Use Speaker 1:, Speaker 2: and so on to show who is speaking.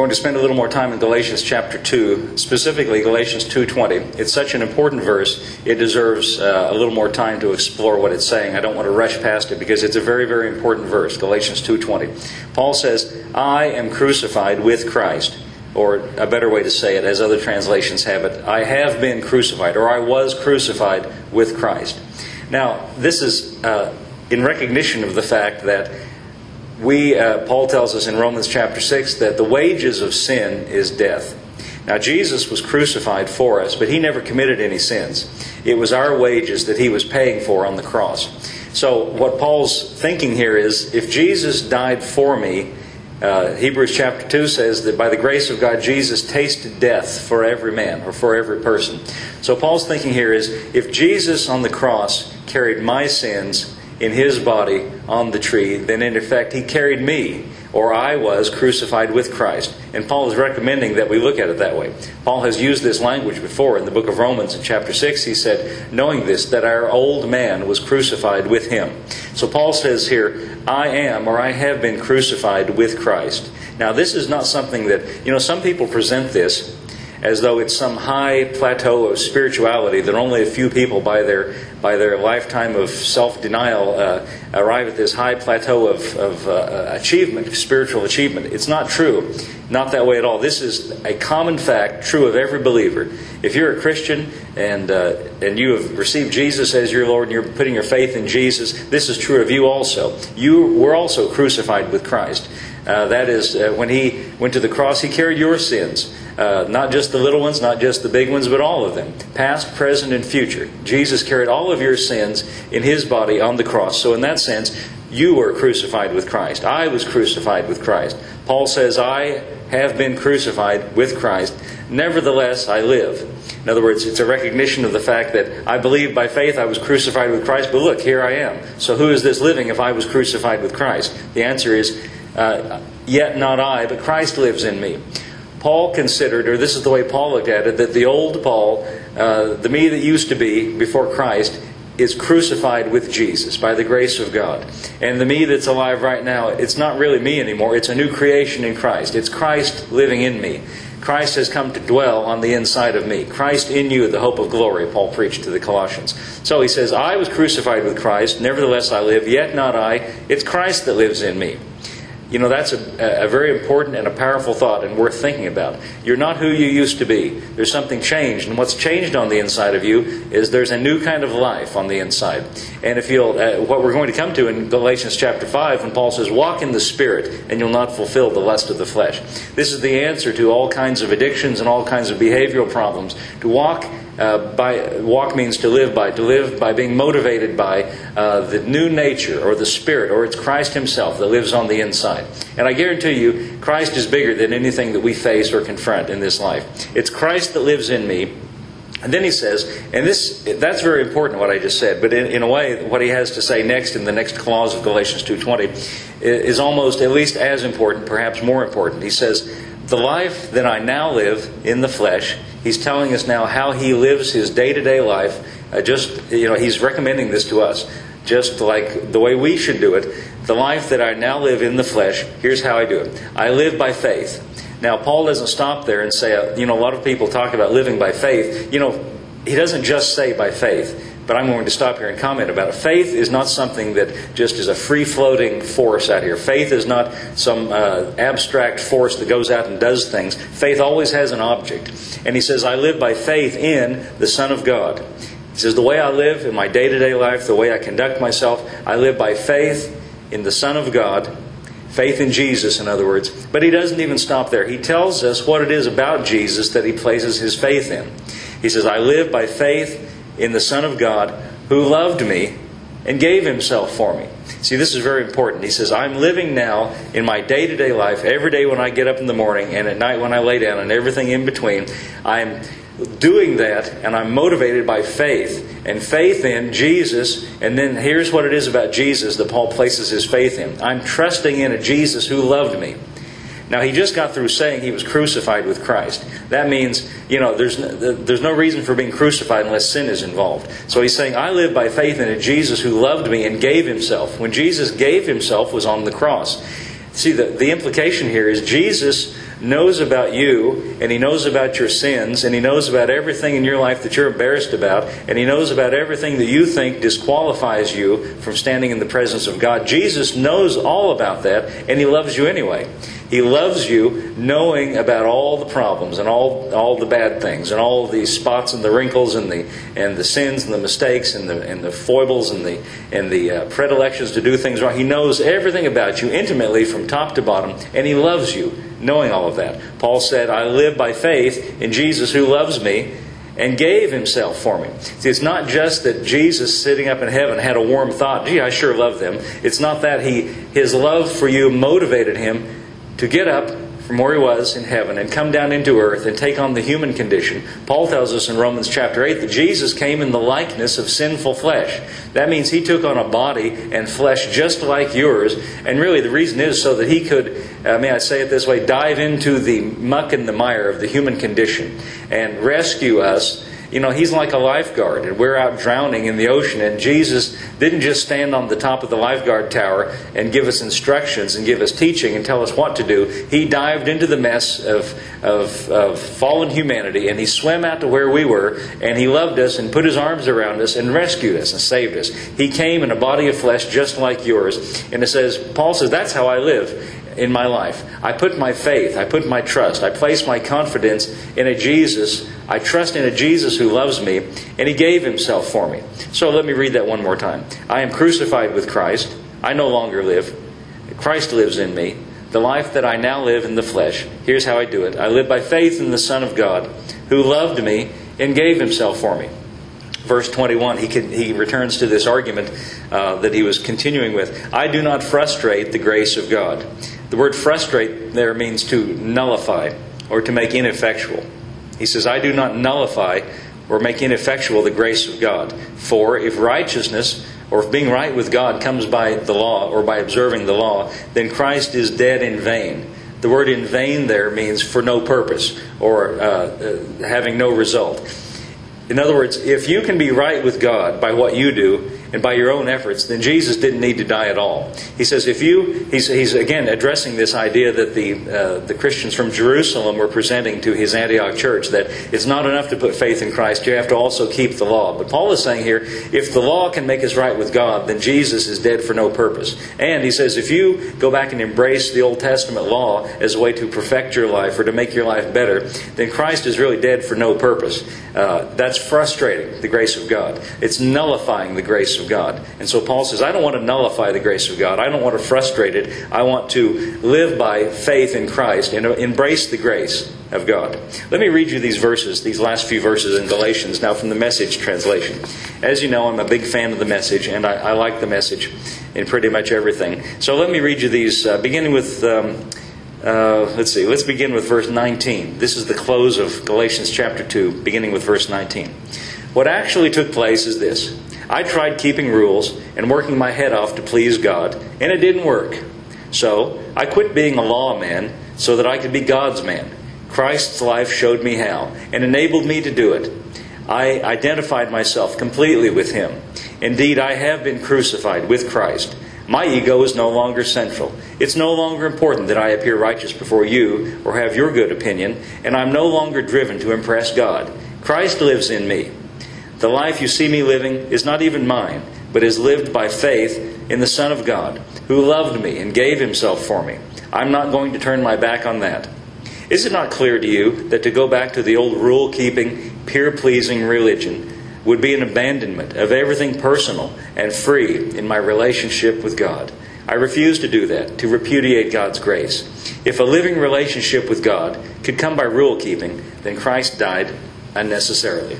Speaker 1: going to spend a little more time in Galatians chapter 2, specifically Galatians 2:20. It's such an important verse, it deserves a little more time to explore what it's saying. I don't want to rush past it because it's a very, very important verse, Galatians 2:20. Paul says, I am crucified with Christ. Or a better way to say it, as other translations have it, I have been crucified, or I was crucified with Christ. Now, this is in recognition of the fact that Paul tells us in Romans chapter 6 that the wages of sin is death. Now, Jesus was crucified for us, but He never committed any sins. It was our wages that He was paying for on the cross. So what Paul's thinking here is, if Jesus died for me, Hebrews chapter 2 says that by the grace of God, Jesus tasted death for every man, or for every person. So Paul's thinking here is, if Jesus on the cross carried my sins in His body on the tree, then in effect He carried me, or I was crucified with Christ. And Paul is recommending that we look at it that way. Paul has used this language before in the book of Romans in chapter 6. He said, knowing this, that our old man was crucified with Him. So Paul says here, I am, or I have been crucified with Christ. Now this is not something that, some people present this as though it's some high plateau of spirituality that only a few people by their lifetime of self-denial arrive at this high plateau of achievement, spiritual achievement. It's not true. Not that way at all. This is a common fact, true of every believer. If you're a Christian and you have received Jesus as your Lord and you're putting your faith in Jesus, this is true of you also. You were also crucified with Christ. That is, when He went to the cross, He carried your sins. Not just the little ones, not just the big ones, but all of them. Past, present, and future. Jesus carried all of your sins in His body on the cross. So in that sense, you were crucified with Christ. I was crucified with Christ. Paul says, I have been crucified with Christ. Nevertheless, I live. In other words, it's a recognition of the fact that I believe by faith I was crucified with Christ, but look, here I am. So who is this living if I was crucified with Christ? The answer is, yet not I, but Christ lives in me. Paul considered, or this is the way Paul looked at it, that the old Paul, the me that used to be before Christ, is crucified with Jesus by the grace of God. And the me that's alive right now, it's not really me anymore. It's a new creation in Christ. It's Christ living in me. Christ has come to dwell on the inside of me. Christ in you, the hope of glory, Paul preached to the Colossians. So he says, I was crucified with Christ, nevertheless I live, yet not I. It's Christ that lives in me. That's a very important and a powerful thought and worth thinking about. You're not who you used to be. There's something changed. And what's changed on the inside of you is there's a new kind of life on the inside. And if you'll, what we're going to come to in Galatians chapter 5, when Paul says, walk in the Spirit, and you'll not fulfill the lust of the flesh. This is the answer to all kinds of addictions and all kinds of behavioral problems. To walk means to live by being motivated by the new nature or the Spirit, or it's Christ Himself that lives on the inside. And I guarantee you, Christ is bigger than anything that we face or confront in this life. It's Christ that lives in me. And then he says, and that's very important what I just said, but in a way what he has to say next in the next clause of Galatians 2:20 is almost at least as important, perhaps more important. He says, the life that I now live in the flesh, he's telling us now how he lives his day-to-day life. He's recommending this to us, just like the way we should do it. The life that I now live in the flesh, here's how I do it. I live by faith. Now, Paul doesn't stop there and say, a lot of people talk about living by faith. He doesn't just say by faith. But I'm going to stop here and comment about it. Faith is not something that just is a free-floating force out here. Faith is not some abstract force that goes out and does things. Faith always has an object. And he says, I live by faith in the Son of God. He says, the way I live in my day-to-day life, the way I conduct myself, I live by faith in the Son of God. Faith in Jesus, in other words. But he doesn't even stop there. He tells us what it is about Jesus that he places his faith in. He says, I live by faith in the Son of God, who loved me and gave Himself for me. See, this is very important. He says, I'm living now in my day-to-day life, every day when I get up in the morning and at night when I lay down and everything in between. I'm doing that and I'm motivated by faith. And faith in Jesus. And then here's what it is about Jesus that Paul places his faith in. I'm trusting in a Jesus who loved me. Now, he just got through saying he was crucified with Christ. That means, there's no reason for being crucified unless sin is involved. So he's saying, I live by faith in a Jesus who loved me and gave Himself. When Jesus gave Himself was on the cross. See, the implication here is Jesus knows about you, and He knows about your sins, and He knows about everything in your life that you're embarrassed about, and He knows about everything that you think disqualifies you from standing in the presence of God. Jesus knows all about that, and He loves you anyway. He loves you knowing about all the problems and all the bad things and all the spots and the wrinkles and the sins and the mistakes and the foibles and the predilections to do things wrong. He knows everything about you intimately from top to bottom, and He loves you knowing all of that. Paul said, I live by faith in Jesus who loves me and gave Himself for me. See, it's not just that Jesus sitting up in heaven had a warm thought, gee, I sure love them. It's not that His love for you motivated Him to get up from where He was in heaven and come down into earth and take on the human condition. Paul tells us in Romans chapter 8 that Jesus came in the likeness of sinful flesh. That means He took on a body and flesh just like yours. And really the reason is so that He could, may I say it this way, dive into the muck and the mire of the human condition and rescue us. You know, He's like a lifeguard, and we're out drowning in the ocean, and Jesus didn't just stand on the top of the lifeguard tower and give us instructions and give us teaching and tell us what to do. He dived into the mess of fallen humanity, and He swam out to where we were, and He loved us and put His arms around us and rescued us and saved us. He came in a body of flesh just like yours. And Paul says, that's how I live in my life. I put my faith, I put my trust, I place my confidence in a Jesus. I trust in a Jesus who loves me, and He gave Himself for me. So let me read that one more time. I am crucified with Christ. I no longer live. Christ lives in me. The life that I now live in the flesh, here's how I do it. I live by faith in the Son of God, who loved me and gave Himself for me. Verse 21, he returns to this argument that he was continuing with. I do not frustrate the grace of God. The word frustrate there means to nullify or to make ineffectual. He says, I do not nullify or make ineffectual the grace of God. For if righteousness or if being right with God comes by the law or by observing the law, then Christ is dead in vain. The word in vain there means for no purpose or having no result. In other words, if you can be right with God by what you do and by your own efforts, then Jesus didn't need to die at all. He says, he's again addressing this idea that the Christians from Jerusalem were presenting to his Antioch church, that it's not enough to put faith in Christ, you have to also keep the law. But Paul is saying here, if the law can make us right with God, then Jesus is dead for no purpose. And he says, if you go back and embrace the Old Testament law as a way to perfect your life or to make your life better, then Christ is really dead for no purpose. That's frustrating the grace of God. It's nullifying the grace of God. And so Paul says, I don't want to nullify the grace of God. I don't want to frustrate it. I want to live by faith in Christ and embrace the grace of God. Let me read you these verses, these last few verses in Galatians, now from the Message translation. As you know, I'm a big fan of the Message, and I like the Message in pretty much everything. So let me read you these, beginning with... let's begin with verse 19. This is the close of Galatians chapter 2, beginning with verse 19. What actually took place is this. I tried keeping rules and working my head off to please God, and it didn't work. So I quit being a lawman so that I could be God's man. Christ's life showed me how and enabled me to do it. I identified myself completely with Him. Indeed, I have been crucified with Christ. My ego is no longer central. It's no longer important that I appear righteous before you or have your good opinion, and I'm no longer driven to impress God. Christ lives in me. The life you see me living is not even mine, but is lived by faith in the Son of God, who loved me and gave Himself for me. I'm not going to turn my back on that. Is it not clear to you that to go back to the old rule-keeping, peer-pleasing religion would be an abandonment of everything personal and free in my relationship with God? I refuse to do that, to repudiate God's grace. If a living relationship with God could come by rule-keeping, then Christ died unnecessarily.